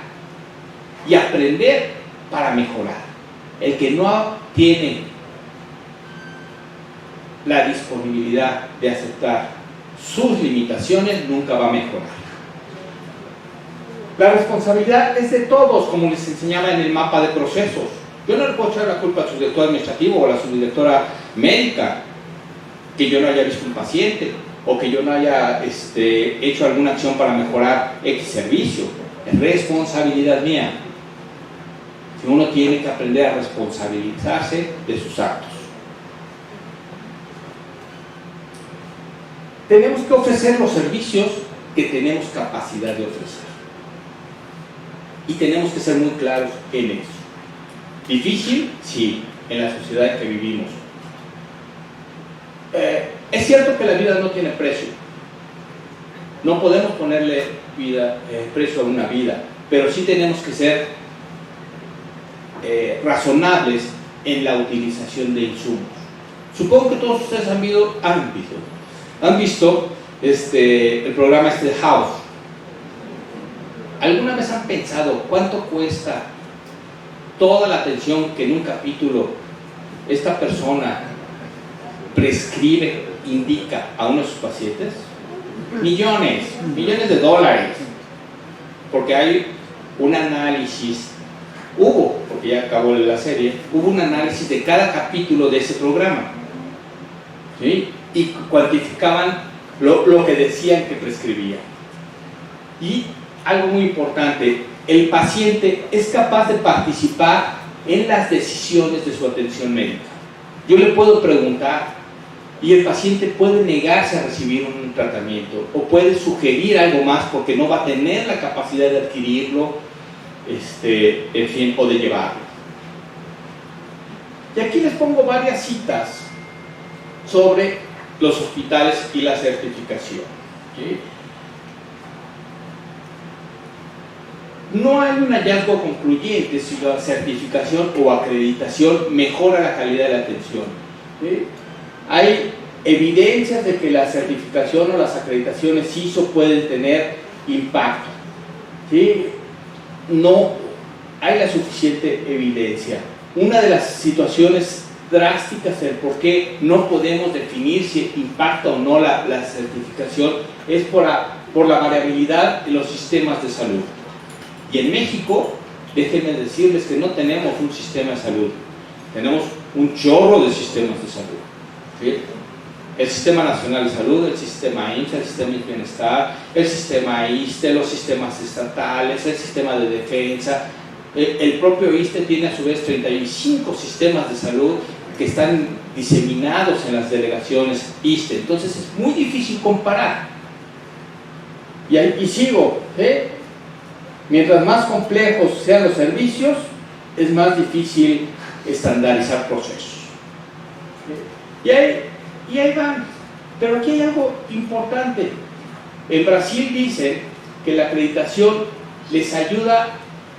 y aprender para mejorar. El que no tiene la disponibilidad de aceptar sus limitaciones nunca va a mejorar. La responsabilidad es de todos, como les enseñaba en el mapa de procesos. Yo no le puedo echar la culpa al subdirector administrativo o a la subdirectora médica que yo no haya visto un paciente o que yo no haya hecho alguna acción para mejorar X servicio. Es responsabilidad mía. Uno tiene que aprender a responsabilizarse de sus actos. Tenemos que ofrecer los servicios que tenemos capacidad de ofrecer. Y tenemos que ser muy claros en eso. ¿Difícil? Sí, en la sociedad en que vivimos. Es cierto que la vida no tiene precio. No podemos ponerle precio a una vida, pero sí tenemos que ser razonables en la utilización de insumos. Supongo que todos ustedes han visto el programa de House. ¿Alguna vez han pensado cuánto cuesta toda la atención que en un capítulo esta persona prescribe, indica a uno de sus pacientes? Millones de dólares, porque hay un análisis, porque ya acabó la serie, hubo un análisis de cada capítulo de ese programa, ¿sí? Y cuantificaban lo que decían que prescribía. Y algo muy importante, el paciente es capaz de participar en las decisiones de su atención médica. Yo le puedo preguntar y el paciente puede negarse a recibir un tratamiento o puede sugerir algo más porque no va a tener la capacidad de adquirirlo, en fin, o de llevarlo. Y aquí les pongo varias citas sobre los hospitales y la certificación, ¿sí? No hay un hallazgo concluyente si la certificación o acreditación mejora la calidad de la atención, ¿sí? Hay evidencias de que la certificación o las acreditaciones ISO pueden tener impacto, ¿sí? No hay la suficiente evidencia. Una de las situaciones drásticas del por qué no podemos definir si impacta o no la certificación es por la variabilidad de los sistemas de salud. Y en México, déjenme decirles que no tenemos un sistema de salud, tenemos un chorro de sistemas de salud, ¿sí? El Sistema Nacional de Salud, el Sistema IMSS, el Sistema de Bienestar, el Sistema ISSSTE, los sistemas estatales, el Sistema de Defensa. El propio ISSSTE tiene a su vez 35 sistemas de salud que están diseminados en las delegaciones ISSSTE. Entonces es muy difícil comparar. Y sigo, ¿eh? Mientras más complejos sean los servicios, es más difícil estandarizar procesos. Y ahí van. Pero aquí hay algo importante. En Brasil dicen que la acreditación les ayuda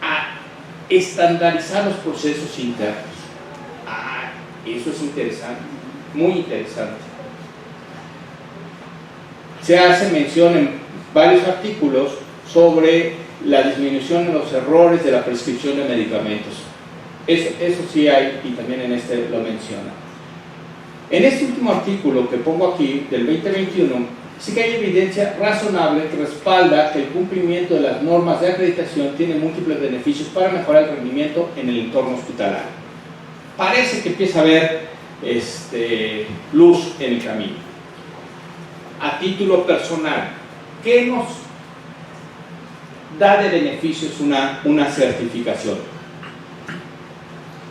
a estandarizar los procesos internos. Eso es interesante, muy interesante. Se hace mención en varios artículos sobre la disminución de los errores de la prescripción de medicamentos. Eso sí hay, y también en este lo menciona. En este último artículo que pongo aquí, del 2021, sí que hay evidencia razonable que respalda que el cumplimiento de las normas de acreditación tiene múltiples beneficios para mejorar el rendimiento en el entorno hospitalario. Parece que empieza a haber luz en el camino. A título personal, ¿qué nos da de beneficios una certificación?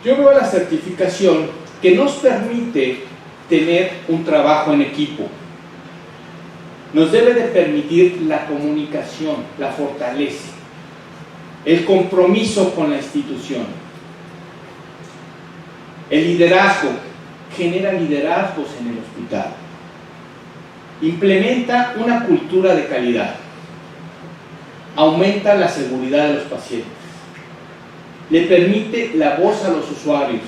Yo veo la certificación que nos permite tener un trabajo en equipo. Nos debe de permitir la comunicación, la fortalece, el compromiso con la institución. El liderazgo, genera liderazgos en el hospital. Implementa una cultura de calidad. Aumenta la seguridad de los pacientes. Le permite la voz a los usuarios.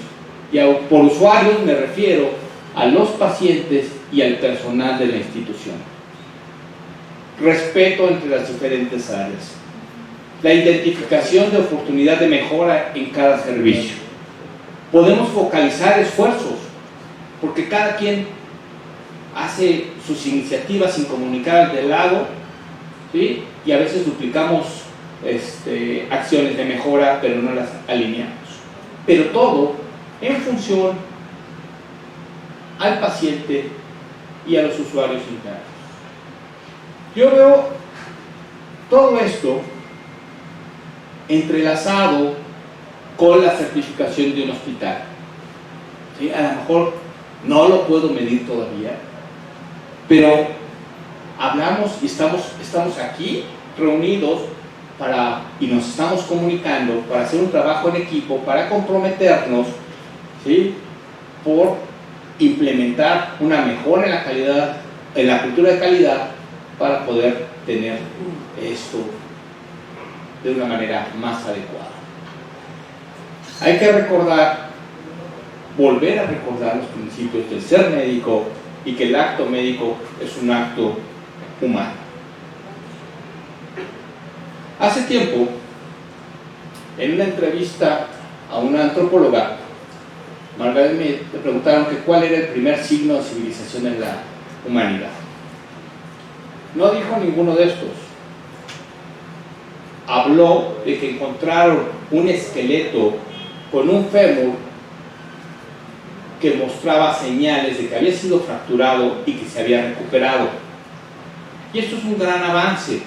Y por usuarios me refiero a los pacientes y al personal de la institución. Respeto entre las diferentes áreas. La identificación de oportunidad de mejora en cada servicio. Podemos focalizar esfuerzos, porque cada quien hace sus iniciativas sin comunicar de lado, ¿sí? Y a veces duplicamos acciones de mejora, pero no las alineamos. Pero todo en función al paciente y a los usuarios internos. Yo veo todo esto entrelazado con la certificación de un hospital, ¿sí? A lo mejor no lo puedo medir todavía, pero hablamos y estamos aquí reunidos y nos estamos comunicando para hacer un trabajo en equipo, para comprometernos, ¿sí? Por implementar una mejora en la calidad, en la cultura de calidad, para poder tener esto de una manera más adecuada. Hay que recordar, volver a recordar los principios del ser médico y que el acto médico es un acto humano. Hace tiempo, en una entrevista a una antropóloga, Margaret Mead, le preguntaron que cuál era el primer signo de civilización en la humanidad. No dijo ninguno de estos. Habló de que encontraron un esqueleto con un fémur que mostraba señales de que había sido fracturado y que se había recuperado. Y esto es un gran avance.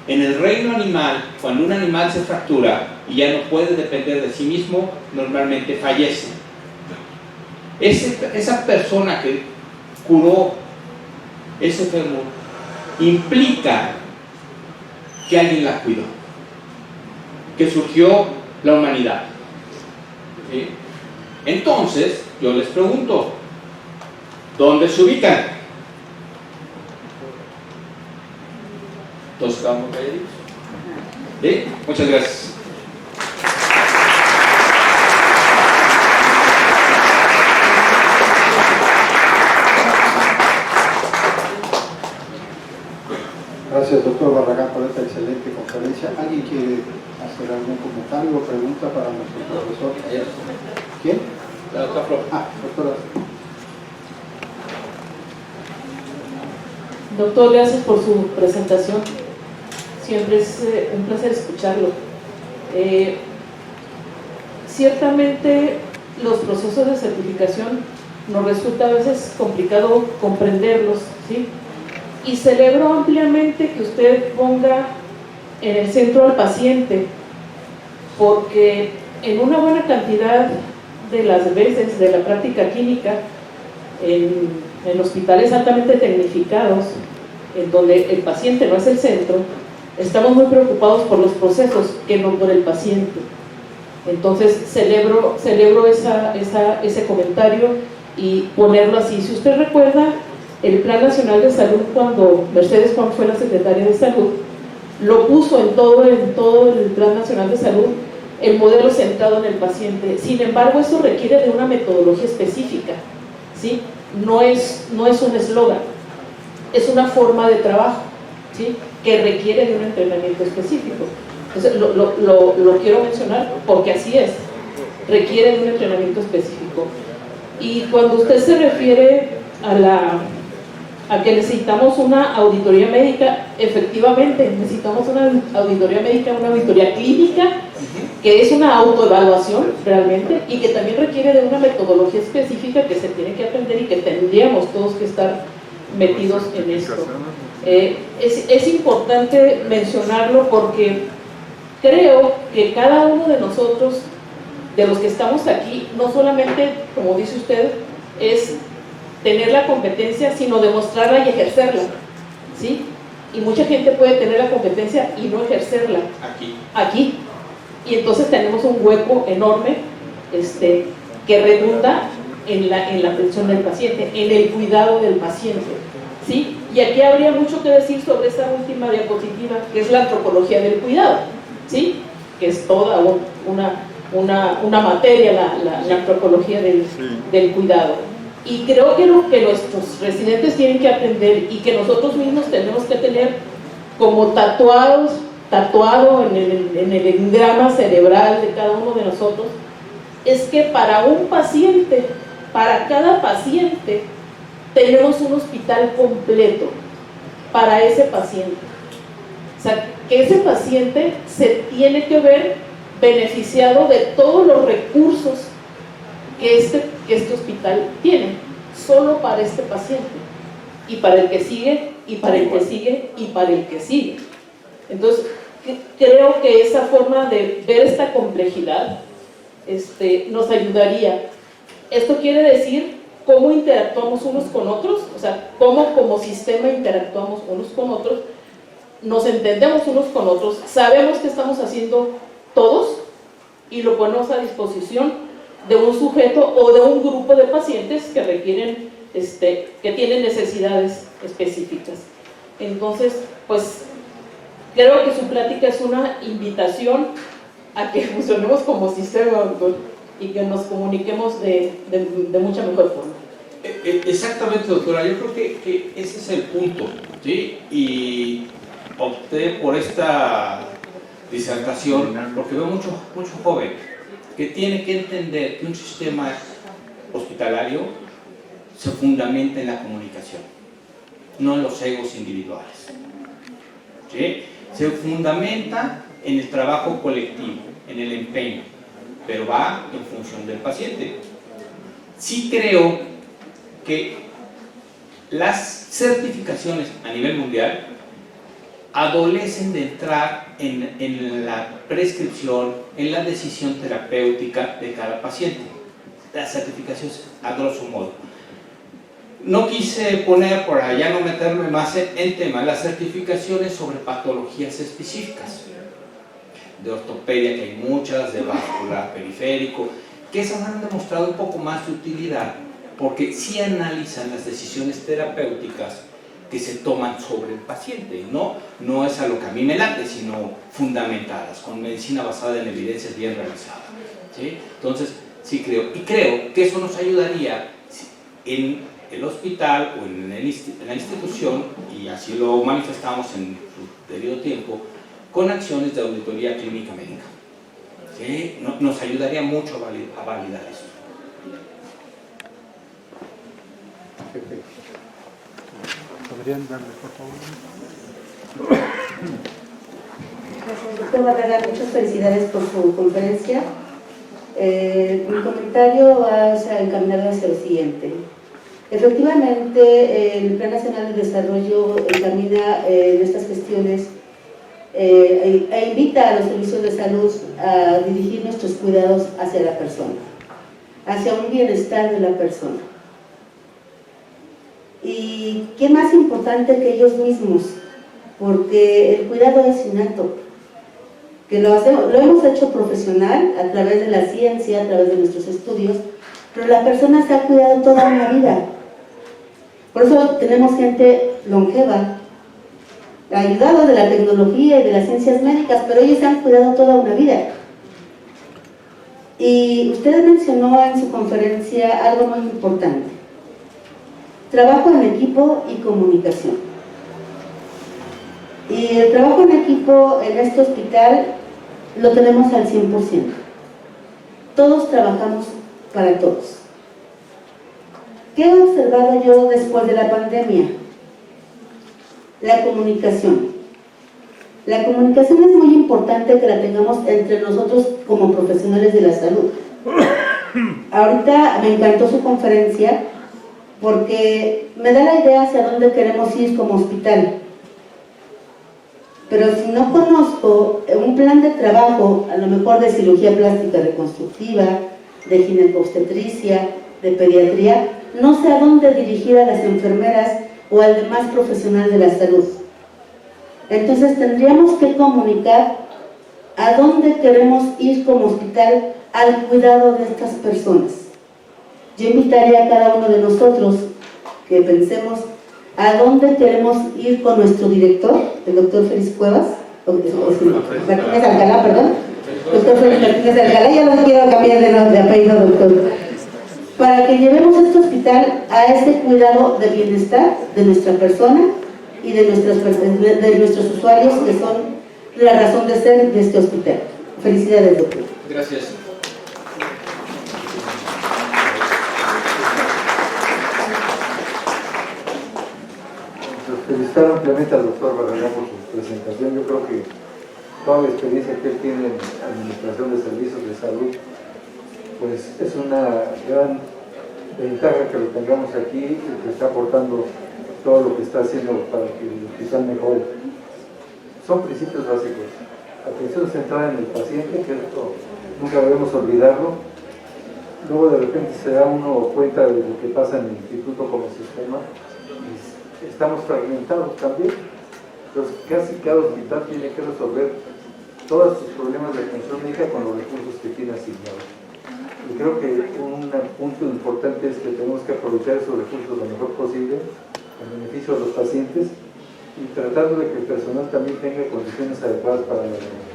En el reino animal, cuando un animal se fractura y ya no puede depender de sí mismo, normalmente fallece. Esa persona que curó ese fémur implica que alguien la cuidó, que surgió la humanidad. ¿Sí? Entonces, yo les pregunto, ¿dónde se ubican? Todos quedamos calladitos. ¿Sí? Muchas gracias. Gracias, doctor Barragán, por esta excelente conferencia. ¿Alguien quiere hacer algún comentario o pregunta para nuestro profesor? ¿Quién? La doctora Flor. Doctora. Doctor, gracias por su presentación. Siempre es un placer escucharlo. Ciertamente los procesos de certificación nos resulta a veces complicado comprenderlos, ¿sí? Y celebro ampliamente que usted ponga en el centro al paciente, porque en una buena cantidad de las veces de la práctica clínica en hospitales altamente tecnificados, en donde el paciente no es el centro, estamos muy preocupados por los procesos que no por el paciente. Entonces celebro ese comentario y ponerlo así. Si usted recuerda, el Plan Nacional de Salud, cuando Mercedes Juan fue la secretaria de Salud, lo puso en todo el Plan Nacional de Salud, el modelo centrado en el paciente. Sin embargo, eso requiere de una metodología específica, ¿sí? No es un eslogan, es una forma de trabajo, ¿sí? Que requiere de un entrenamiento específico. Entonces, lo quiero mencionar porque así es, requiere de un entrenamiento específico. Y cuando usted se refiere a que necesitamos una auditoría médica, efectivamente necesitamos una auditoría médica, una auditoría clínica, que es una autoevaluación realmente, y que también requiere de una metodología específica que se tiene que aprender y que tendríamos todos que estar metidos en esto. Es importante mencionarlo porque creo que cada uno de nosotros, de los que estamos aquí, no solamente, como dice usted, es tener la competencia, sino demostrarla y ejercerla, ¿sí? Y mucha gente puede tener la competencia y no ejercerla aquí. Y entonces tenemos un hueco enorme que redunda en la atención del paciente, en el cuidado del paciente, ¿sí? Y aquí habría mucho que decir sobre esa última diapositiva, que es la antropología del cuidado, ¿sí? Que es toda una materia, la antropología del cuidado. Y creo que lo que nuestros residentes tienen que aprender y que nosotros mismos tenemos que tener como tatuado en el engrama cerebral de cada uno de nosotros, es que para un paciente, para cada paciente, tenemos un hospital completo para ese paciente. O sea, que ese paciente se tiene que ver beneficiado de todos los recursos que este hospital tiene, solo para este paciente, y para el que sigue, y para el que sigue, y para el que sigue. Entonces, creo que esa forma de ver esta complejidad nos ayudaría. Esto quiere decir cómo interactuamos unos con otros, o sea, cómo como sistema interactuamos unos con otros, nos entendemos unos con otros, sabemos qué estamos haciendo todos y lo ponemos a disposición de un sujeto o de un grupo de pacientes que requieren, que tienen necesidades específicas. Entonces, pues, creo que su plática es una invitación a que funcionemos como sistema, doctor, y que nos comuniquemos de mucha mejor forma. Exactamente, doctora, yo creo que ese es el punto, ¿sí? Y opté por esta disertación porque veo mucho joven que tiene que entender que un sistema hospitalario se fundamenta en la comunicación, no en los egos individuales, ¿sí? Se fundamenta en el trabajo colectivo, en el empeño, pero va en función del paciente. Sí creo que las certificaciones a nivel mundial adolecen de entrar en la prescripción, en la decisión terapéutica de cada paciente. Las certificaciones, a grosso modo. No quise poner, por allá no meterme más en tema, las certificaciones sobre patologías específicas. De ortopedia, que hay muchas, de vascular periférico, que esas han demostrado un poco más de utilidad, porque sí analizan las decisiones terapéuticas que se toman sobre el paciente, no es a lo que a mí me late, sino fundamentadas, con medicina basada en evidencias bien realizadas, ¿sí? Entonces, sí creo que eso nos ayudaría en el hospital o en la institución, y así lo manifestamos en su debido tiempo, con acciones de auditoría clínica médica, ¿sí? Nos ayudaría mucho a validar eso. ¿Podrían darle, por favor? Doctor Barragán, muchas felicidades por su conferencia. Mi comentario va encaminado hacia lo siguiente. Efectivamente, el Plan Nacional de Desarrollo encamina estas cuestiones e invita a los servicios de salud a dirigir nuestros cuidados hacia la persona, hacia un bienestar de la persona. Y qué más importante que ellos mismos, porque el cuidado es innato, que lo hemos hecho profesional a través de la ciencia, a través de nuestros estudios, pero la persona se ha cuidado toda una vida. Por eso tenemos gente longeva, ayudado de la tecnología y de las ciencias médicas, pero ellos se han cuidado toda una vida. Y usted mencionó en su conferencia algo muy importante: trabajo en equipo y comunicación. Y el trabajo en equipo en este hospital lo tenemos al 100%. Todos trabajamos para todos. ¿Qué he observado yo después de la pandemia? La comunicación. La comunicación es muy importante que la tengamos entre nosotros como profesionales de la salud. Ahorita me encantó su conferencia porque me da la idea hacia dónde queremos ir como hospital. Pero si no conozco un plan de trabajo, a lo mejor de cirugía plástica reconstructiva, de ginecobstetricia, de pediatría, no sé a dónde dirigir a las enfermeras o al demás profesional de la salud. Entonces tendríamos que comunicar a dónde queremos ir como hospital al cuidado de estas personas. Yo invitaría a cada uno de nosotros que pensemos a dónde queremos ir con nuestro director, el doctor Félix Cuevas, Martínez Alcalá, perdón, doctor Félix Martínez Alcalá, ya no quiero cambiar de apellido, doctor, para que llevemos este hospital a ese cuidado de bienestar de nuestra persona y de nuestros usuarios, que son la razón de ser de este hospital. Felicidades, doctor. Gracias. Felicitar ampliamente al doctor Barragán por su presentación. Yo creo que toda la experiencia que él tiene en administración de servicios de salud, pues es una gran ventaja que lo tengamos aquí, que está aportando todo lo que está haciendo para que el hospital mejore. Son principios básicos: atención centrada en el paciente, que esto nunca debemos olvidarlo. Luego de repente se da uno cuenta de lo que pasa en el instituto como sistema. Estamos fragmentados también, entonces casi cada hospital tiene que resolver todos sus problemas de atención médica con los recursos que tiene asignados. Y creo que un punto importante es que tenemos que aprovechar esos recursos lo mejor posible en beneficio de los pacientes y tratando de que el personal también tenga condiciones adecuadas para la labor.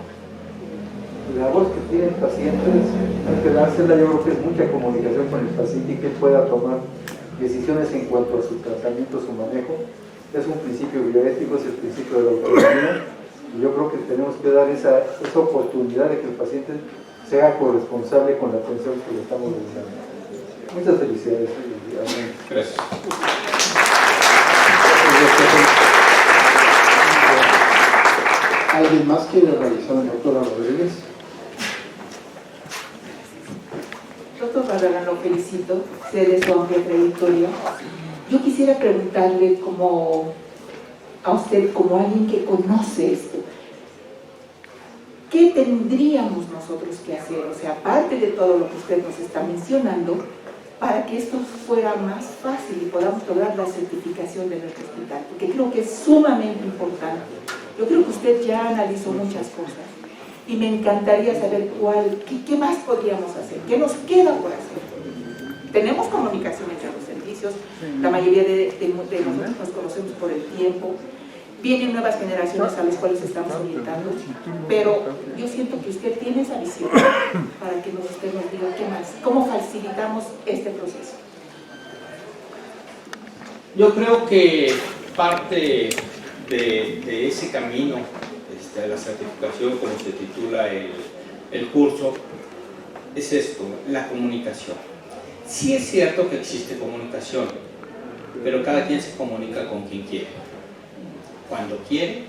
La voz que tienen pacientes, hay que dársela, yo creo que es mucha comunicación con el paciente y que él pueda tomar decisiones en cuanto a su tratamiento, su manejo. Es un principio bioético, es el principio de la autonomía, y yo creo que tenemos que dar esa oportunidad de que el paciente sea corresponsable con la atención que le estamos brindando. Muchas felicidades. Gracias. ¿Alguien más quiere realizar la doctora Rodríguez? Doctor Barragán, lo felicito, sé de su amplia trayectoria. Yo quisiera preguntarle a usted, como alguien que conoce esto, ¿qué tendríamos nosotros que hacer? O sea, aparte de todo lo que usted nos está mencionando, para que esto fuera más fácil y podamos lograr la certificación de nuestro hospital, porque creo que es sumamente importante. Yo creo que usted ya analizó muchas cosas y me encantaría saber qué más podríamos hacer, qué nos queda por hacer. Tenemos comunicación entre los servicios, la mayoría de nosotros nos conocemos por el tiempo, vienen nuevas generaciones a las cuales estamos orientando, pero yo siento que usted tiene esa visión para que usted nos diga qué más, cómo facilitamos este proceso. Yo creo que parte de ese camino a la certificación, como se titula el curso, es esto, la comunicación. Sí es cierto que existe comunicación, pero cada quien se comunica con quien quiere, cuando quiere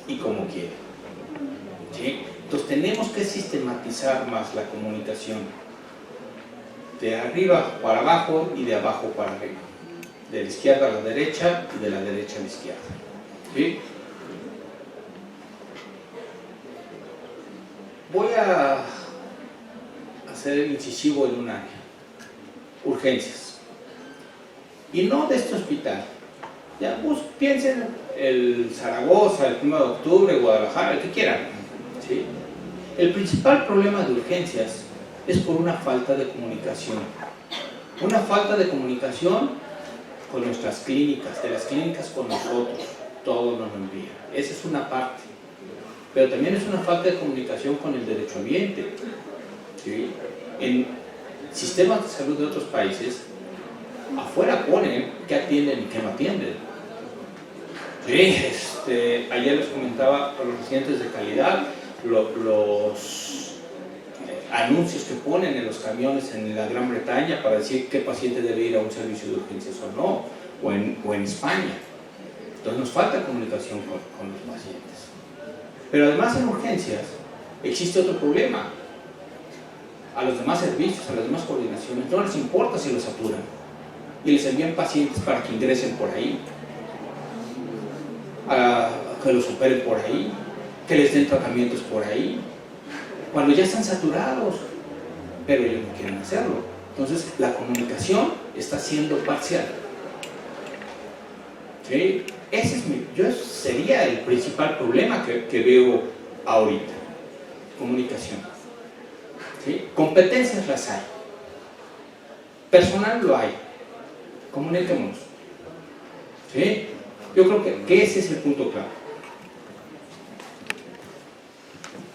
y como quiere. ¿Sí? Entonces tenemos que sistematizar más la comunicación, de arriba para abajo y de abajo para arriba, de la izquierda a la derecha y de la derecha a la izquierda. ¿Sí? Voy a hacer el incisivo en un área, urgencias, y no de este hospital. Ya, pues piensen el Zaragoza, el 1 de octubre, Guadalajara, el que quieran. ¿Sí? El principal problema de urgencias es por una falta de comunicación. Una falta de comunicación con nuestras clínicas, de las clínicas con nosotros, todo nos lo envía. Esa es una parte. Pero también es una falta de comunicación con el derechohabiente. ¿Sí? En sistemas de salud de otros países, afuera ponen qué atienden y qué no atienden. Sí, ayer les comentaba a los residentes de calidad los anuncios que ponen en los camiones en la Gran Bretaña para decir qué paciente debe ir a un servicio de urgencias o no, o en España. Entonces nos falta comunicación con los pacientes. Pero además en urgencias existe otro problema. A los demás servicios, a las demás coordinaciones, no les importa si los saturan y les envían pacientes para que ingresen por ahí, que los operen por ahí, que les den tratamientos por ahí, cuando ya están saturados, pero ellos no quieren hacerlo. Entonces la comunicación está siendo parcial. ¿Sí? Ese sería el principal problema que veo ahorita. Comunicación. ¿Sí? Competencias las hay, personal lo hay, comuniquémonos. ¿Sí? Yo creo que ese es el punto clave.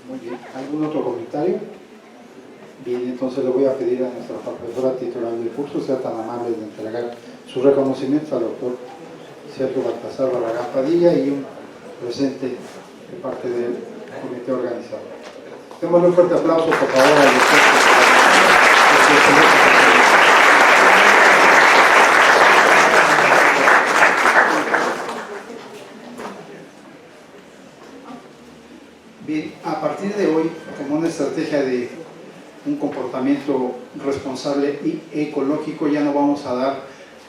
Muy bien. ¿Algún otro comentario? Bien, entonces le voy a pedir a nuestra profesora titular del curso sea tan amable de entregar su reconocimiento al doctor Sergio Baltasar Barragán Padilla y un presente de parte del comité organizador. Démosle un fuerte aplauso, por favor, al doctor. Bien, a partir de hoy, como una estrategia de un comportamiento responsable y ecológico, ya no vamos a dar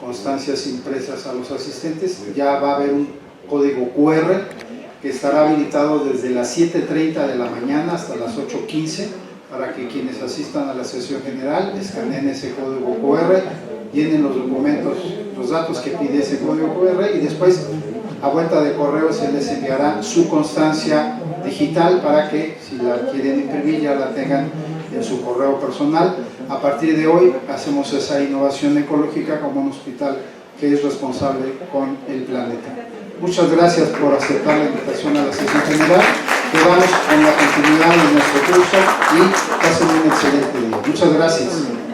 constancias impresas a los asistentes, ya va a haber un código QR que estará habilitado desde las 7:30 de la mañana hasta las 8:15 para que quienes asistan a la sesión general escaneen ese código QR, llenen los documentos, los datos que pide ese código QR y después a vuelta de correo se les enviará su constancia digital para que si la quieren imprimir ya la tengan en su correo personal. A partir de hoy hacemos esa innovación ecológica como un hospital que es responsable con el planeta. Muchas gracias por aceptar la invitación a la sesión general. Quedamos con la continuidad de nuestro curso y pasen un excelente día. Muchas gracias.